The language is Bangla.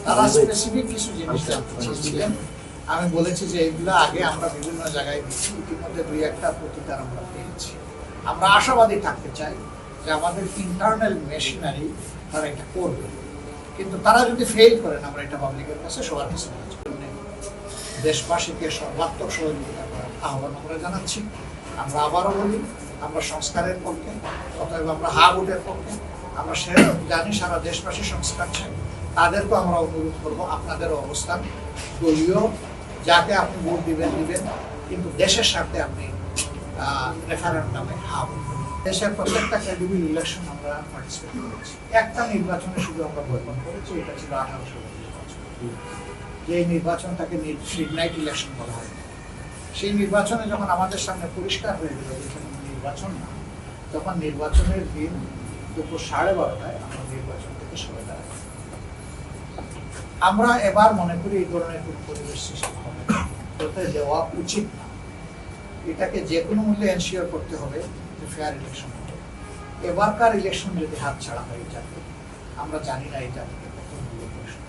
তারা স্পেসিফিক কিছু জিনিস জানতে চেয়েছিলেন। আমি বলেছি যে এগুলো আগে আমরা বিভিন্ন জায়গায় দিচ্ছি, ইতিমধ্যে দুই একটা প্রতিকার আমরা পেয়েছি। আমরা আশাবাদী থাকতে চাই যে আমাদের ইন্টারনাল মেশিনারি তারা এটা করবে, কিন্তু তারা যদি ফেল করেন আমরা এটা পাবলিকের কাছে সবার কাছে দেশবাসীকে সর্বাত্মক সহযোগিতা করার আহ্বান আমরা জানাচ্ছি। আমরা আবারও বলি, আমরা সংস্কারের পক্ষে, অতএব আমরা হা ভোটের পক্ষে। আমরা সে জানি সারা দেশবাসী সংস্কার চাই, তাদেরকেও আমরা অনুরোধ করবো আপনাদেরও অবস্থান দলীয়, যাকে আপনি ভোট দিবেন, কিন্তু দেশের স্বার্থে আপনি রেফারেন্ডামে হা ভোট করবেন। দেশের প্রত্যেকটা ক্রেডিবল ইলেকশন আমরা পার্টিসিপেট করেছি। একটা নির্বাচনে শুধু আমরা বয়কট করেছি, এটা ছিল 1800 নির্বাচন, যে নির্বাচনটাকে মিডনাইট ইলেকশন বলা হয়। সেই নির্বাচনে যখন আমাদের সামনে পরিষ্কার হয়ে গেল যেখানে নির্বাচন না, তখন নির্বাচনের দিন দুপুর 12:30টায় আমরা নির্বাচন থেকে সরে দাঁড়াই। আমরা এবার মনে করি এই ধরনের কোন পরিবেশ সৃষ্টি হবে হতে দেওয়া উচিত না। এটাকে যে কোনো মূল্যে এনশিওর করতে হবে যে ফেয়ার ইলেকশন হবে। এবারকার ইলেকশন যদি হাত ছাড়া হয়ে যাবে, আমরা জানি না এই জাতিকে কত মূল্য প্রশ্ন